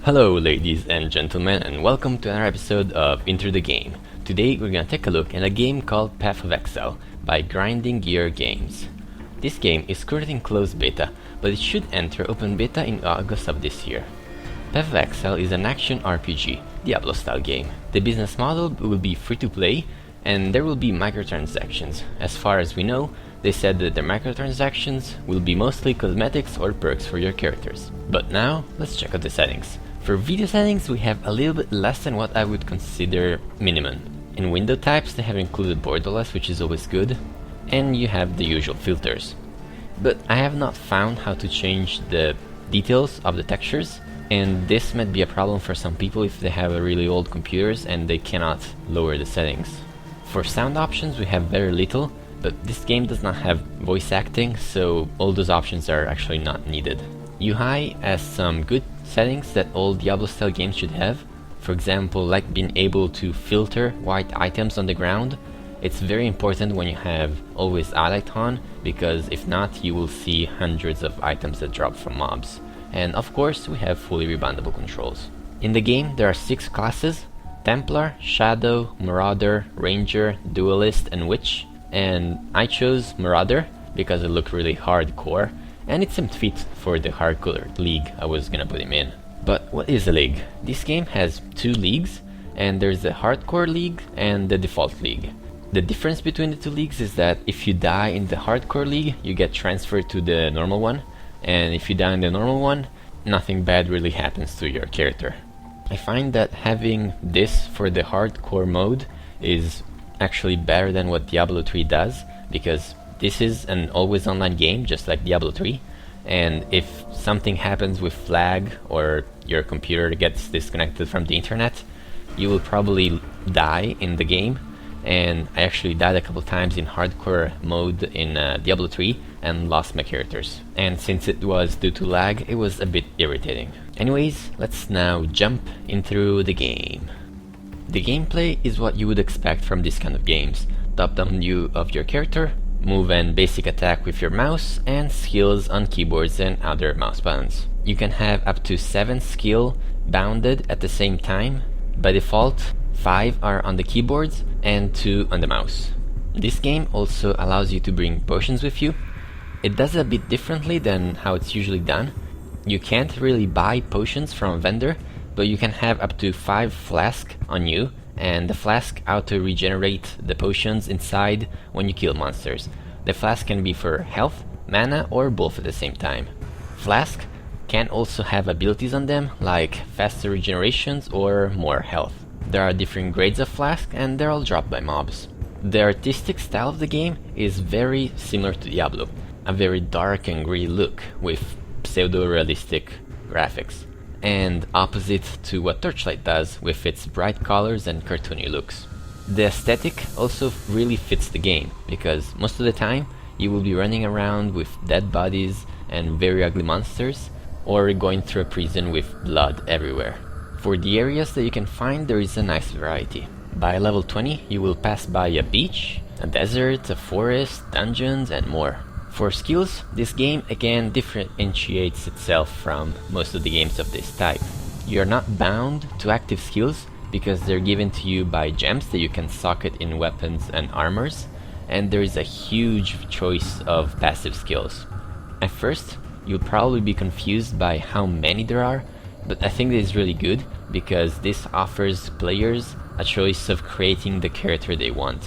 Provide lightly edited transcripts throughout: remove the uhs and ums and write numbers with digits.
Hello ladies and gentlemen, and welcome to another episode of IntroTheGame. Today we're gonna take a look at a game called Path of Exile by Grinding Gear Games. This game is currently in closed beta, but it should enter open beta in August of this year. Path of Exile is an action RPG, Diablo style game. The business model will be free to play, and there will be microtransactions. As far as we know, they said that their microtransactions will be mostly cosmetics or perks for your characters. But now, let's check out the settings. For video settings, we have a little bit less than what I would consider minimum. In window types, they have included borderless, which is always good, and you have the usual filters. But I have not found how to change the details of the textures, and this might be a problem for some people if they have a really old computers and they cannot lower the settings. For sound options, we have very little, but this game does not have voice acting, so all those options are actually not needed. UI has some good settings that all Diablo style games should have. For example, like being able to filter white items on the ground. It's very important when you have always highlight on, because if not, you will see hundreds of items that drop from mobs. And of course, we have fully reboundable controls. In the game, there are 6 classes: Templar, Shadow, Marauder, Ranger, Duelist, and Witch. And I chose Marauder because it looked really hardcore, and it seemed fit for the hardcore league I was gonna put him in. But what is a league? This game has 2 leagues, and there's the hardcore league and the default league. The difference between the 2 leagues is that if you die in the hardcore league, you get transferred to the normal one, and if you die in the normal one, nothing bad really happens to your character. I find that having this for the hardcore mode is actually better than what Diablo 3 does, because this is an always online game just like Diablo 3, and if something happens with lag or your computer gets disconnected from the internet, you will probably die in the game. And I actually died a couple times in hardcore mode in Diablo 3 and lost my characters. And since it was due to lag, it was a bit irritating. Anyways, let's now jump into the game. The gameplay is what you would expect from this kind of games. Top-down view of your character, move and basic attack with your mouse, and skills on keyboards and other mouse buttons. You can have up to 7 skill bounded at the same time. By default, 5 are on the keyboards and 2 on the mouse. This game also allows you to bring potions with you. It does it a bit differently than how it's usually done. You can't really buy potions from a vendor, but you can have up to 5 flasks on you, and the flask auto-regenerate the potions inside when you kill monsters. The flask can be for health, mana, or both at the same time. Flask can also have abilities on them, like faster regenerations or more health. There are different grades of flask, and they're all dropped by mobs. The artistic style of the game is very similar to Diablo, a very dark and gritty look with pseudo-realistic graphics, and opposite to what Torchlight does with its bright colors and cartoony looks. The aesthetic also really fits the game, because most of the time you will be running around with dead bodies and very ugly monsters, or going through a prison with blood everywhere. For the areas that you can find, there is a nice variety. By level 20, you will pass by a beach, a desert, a forest, dungeons, and more. For skills, this game again differentiates itself from most of the games of this type. You are not bound to active skills because they're given to you by gems that you can socket in weapons and armors, and there is a huge choice of passive skills. At first, you'll probably be confused by how many there are, but I think this is really good because this offers players a choice of creating the character they want.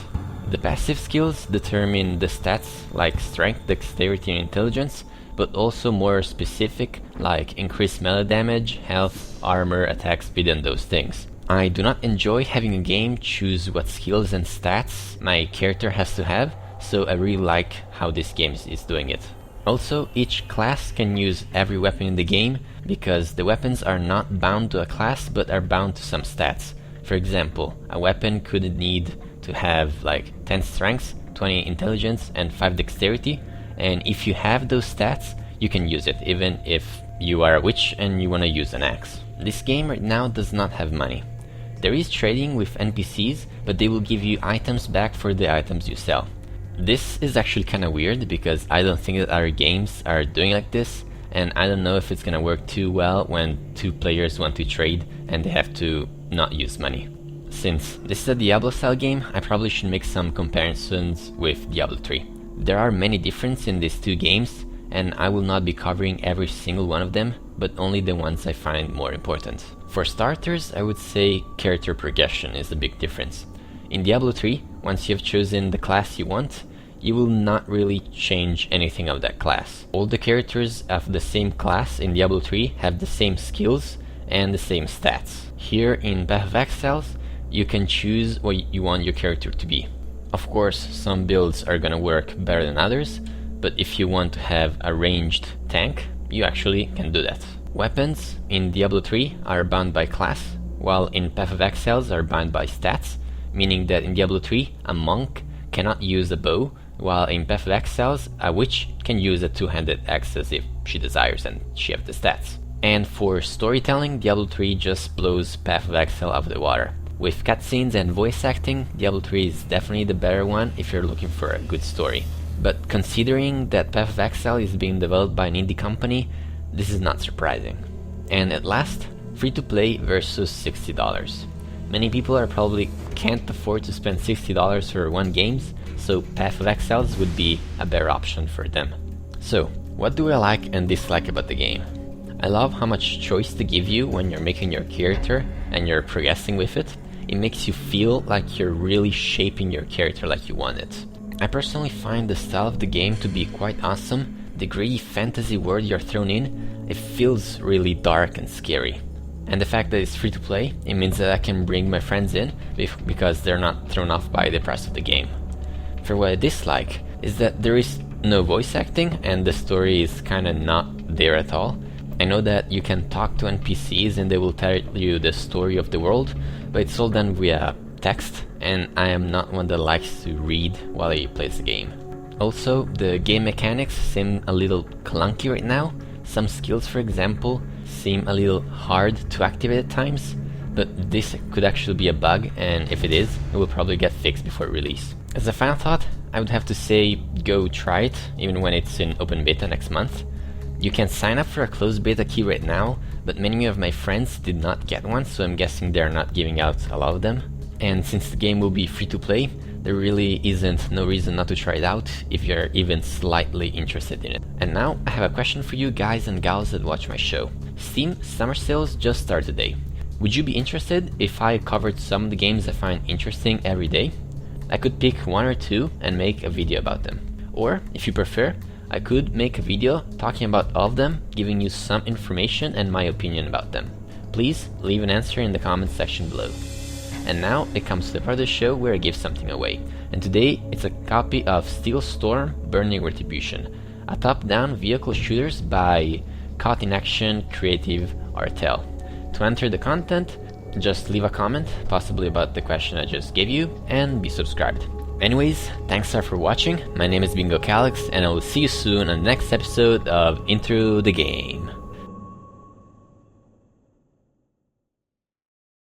The passive skills determine the stats like strength, dexterity, and intelligence, but also more specific like increased melee damage, health, armor, attack speed, and those things. I do not enjoy having a game choose what skills and stats my character has to have, so I really like how this game is doing it. Also, each class can use every weapon in the game because the weapons are not bound to a class but are bound to some stats. For example, a weapon could need to have like 10 strength, 20 intelligence, and 5 dexterity, and if you have those stats, you can use it even if you are a witch and you want to use an axe. This game right now does not have money. There is trading with NPCs, but they will give you items back for the items you sell. This is actually kinda weird because I don't think that other games are doing like this. and I don't know if it's gonna work too well when two players want to trade and they have to not use money. Since this is a Diablo style game, I probably should make some comparisons with Diablo 3. There are many differences in these two games, and I will not be covering every single one of them, but only the ones I find more important. For starters, I would say character progression is a big difference. In Diablo 3, once you have chosen the class you want, you will not really change anything of that class. All the characters of the same class in Diablo 3 have the same skills and the same stats. Here in Path of Exiles, you can choose what you want your character to be. Of course, some builds are gonna work better than others, but if you want to have a ranged tank, you actually can do that. Weapons in Diablo 3 are bound by class, while in Path of Exiles are bound by stats, meaning that in Diablo 3, a monk cannot use a bow, while in Path of Exiles, a witch can use a two-handed axe if she desires and she has the stats. And for storytelling, Diablo 3 just blows Path of Exile out of the water. With cutscenes and voice acting, Diablo 3 is definitely the better one if you're looking for a good story. But considering that Path of Exile is being developed by an indie company, this is not surprising. And at last, free-to-play versus $60. Many people are probably can't afford to spend $60 for one game, so Path of Exiles would be a better option for them. So, what do I like and dislike about the game? I love how much choice they give you when you're making your character and you're progressing with it. It makes you feel like you're really shaping your character like you want it. I personally find the style of the game to be quite awesome. The gritty fantasy world you're thrown in, it feels really dark and scary. And the fact that it's free to play, it means that I can bring my friends in because they're not thrown off by the price of the game. For what I dislike is that there is no voice acting and the story is kinda not there at all. I know that you can talk to NPCs and they will tell you the story of the world, but it's all done via text, and I am not one that likes to read while he plays the game. Also, the game mechanics seem a little clunky right now. Some skills, for example, seem a little hard to activate at times, but this could actually be a bug, and if it is, it will probably get fixed before release. As a final thought, I would have to say go try it, even when it's in open beta next month. You can sign up for a closed beta key right now, but many of my friends did not get one, so I'm guessing they're not giving out a lot of them. And since the game will be free to play, there really isn't no reason not to try it out if you're even slightly interested in it. And now I have a question for you guys and gals that watch my show. Steam summer sales just started today. Would you be interested if I covered some of the games I find interesting every day? I could pick one or two and make a video about them. Or, if you prefer, I could make a video talking about all of them, giving you some information and my opinion about them. Please leave an answer in the comments section below. And now it comes to the part of the show where I give something away. And today it's a copy of Steel Storm Burning Retribution, a top-down vehicle shooters by Caught in Action Creative Artel. To enter the content, just leave a comment, possibly about the question I just gave you, and be subscribed. Anyways, thanks for watching. My name has been Gokalex, and I will see you soon on the next episode of Intro the Game.